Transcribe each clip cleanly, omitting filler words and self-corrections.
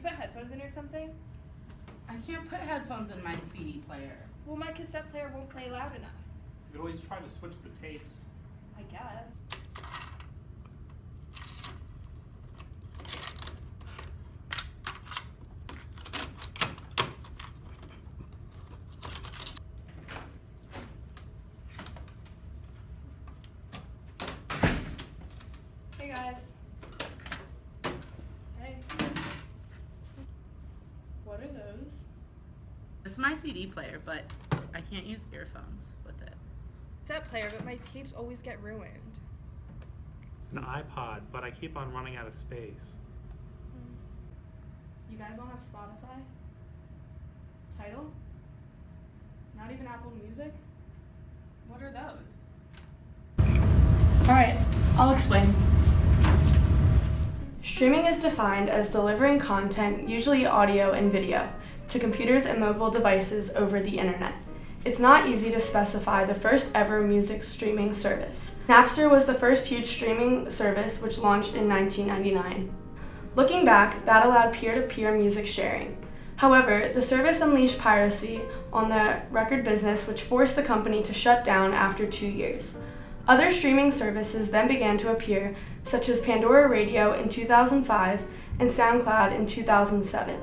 put headphones in or something? I can't put headphones in my CD player. Well, my cassette player won't play loud enough. You could always try to switch the tapes. I guess. Hey guys. Hey. What are those? It's my CD player, but I can't use earphones with it. Cassette player, but my tapes always get ruined. An iPod, but I keep on running out of space. You guys don't have Spotify? Tidal? Not even Apple Music? What are those? Alright, I'll explain. Streaming is defined as delivering content, usually audio and video, to computers and mobile devices over the internet. It's not easy to specify the first ever music streaming service. Napster was the first huge streaming service which launched in 1999. Looking back, that allowed peer-to-peer music sharing. However, the service unleashed piracy on the record business, which forced the company to shut down after 2 years. Other streaming services then began to appear, such as Pandora Radio in 2005 and SoundCloud in 2007.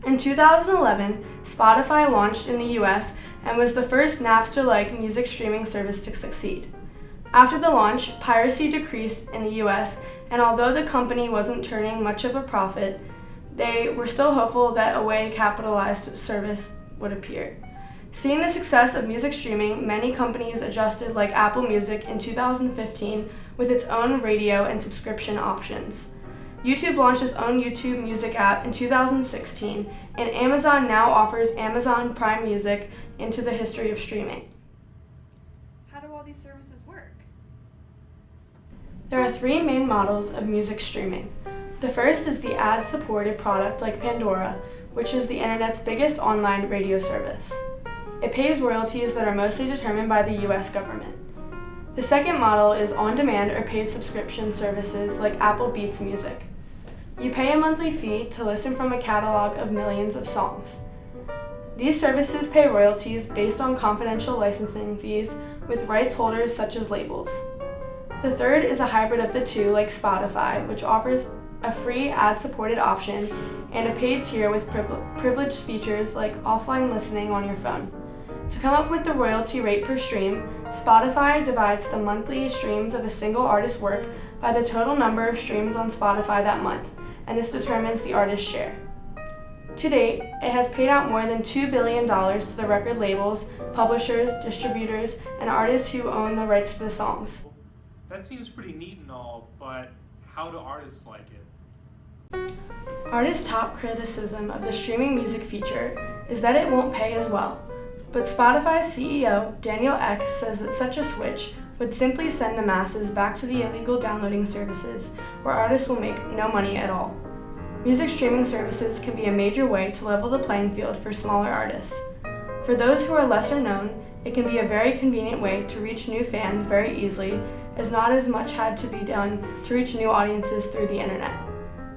In 2011, Spotify launched in the US and was the first Napster-like music streaming service to succeed. After the launch, piracy decreased in the US, and although the company wasn't turning much of a profit, they were still hopeful that a way to capitalize the service would appear. Seeing the success of music streaming, many companies adjusted, like Apple Music in 2015 with its own radio and subscription options. YouTube launched its own YouTube Music app in 2016, and Amazon now offers Amazon Prime Music into the history of streaming. How do all these services work? There are 3 main models of music streaming. The first is the ad-supported product like Pandora, which is the internet's biggest online radio service. It pays royalties that are mostly determined by the US government. The second model is on-demand or paid subscription services like Apple Beats Music. You pay a monthly fee to listen from a catalog of millions of songs. These services pay royalties based on confidential licensing fees with rights holders such as labels. The third is a hybrid of the two, like Spotify, which offers a free ad-supported option and a paid tier with privileged features like offline listening on your phone. To come up with the royalty rate per stream, Spotify divides the monthly streams of a single artist's work by the total number of streams on Spotify that month, and this determines the artist's share. To date, it has paid out more than $2 billion to the record labels, publishers, distributors, and artists who own the rights to the songs. That seems pretty neat and all, but how do artists like it? Artists' top criticism of the streaming music feature is that it won't pay as well. But Spotify's CEO, Daniel Ek, says that such a switch would simply send the masses back to the illegal downloading services, where artists will make no money at all. Music streaming services can be a major way to level the playing field for smaller artists. For those who are lesser known, it can be a very convenient way to reach new fans very easily, as not as much had to be done to reach new audiences through the internet.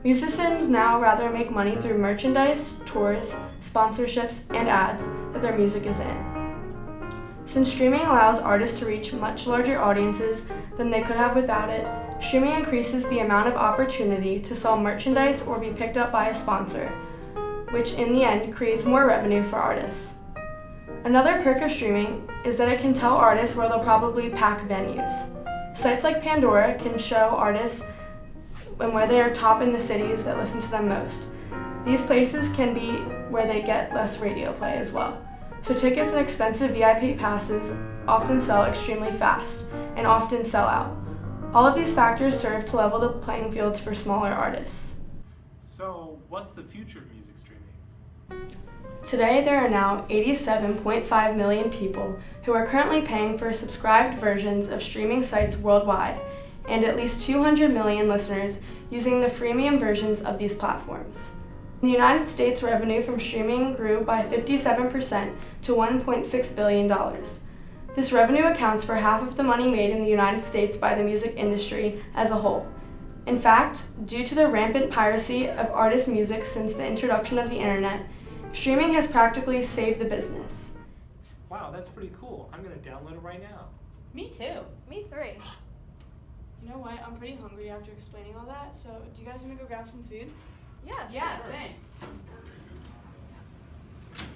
Musicians now rather make money through merchandise, tours, sponsorships, and ads that their music is in. Since streaming allows artists to reach much larger audiences than they could have without it, streaming increases the amount of opportunity to sell merchandise or be picked up by a sponsor, which in the end creates more revenue for artists. Another perk of streaming is that it can tell artists where they'll probably pack venues. Sites like Pandora can show artists and where they are top in the cities that listen to them most. These places can be where they get less radio play as well. So tickets and expensive VIP passes often sell extremely fast and often sell out. All of these factors serve to level the playing fields for smaller artists. So, what's the future of music streaming? Today, there are now 87.5 million people who are currently paying for subscribed versions of streaming sites worldwide, and at least 200 million listeners using the freemium versions of these platforms. In the United States, revenue from streaming grew by 57% to $1.6 billion. This revenue accounts for half of the money made in the United States by the music industry as a whole. In fact, due to the rampant piracy of artist music since the introduction of the internet, streaming has practically saved the business. Wow, that's pretty cool. I'm gonna download it right now. Me too. Me three. You know what? I'm pretty hungry after explaining all that, so do you guys want to go grab some food? Yeah. Yeah, sure. same.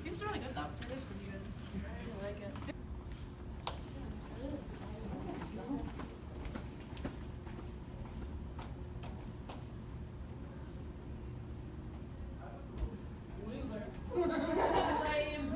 Seems really good though. It is pretty good. I really like it. Loser.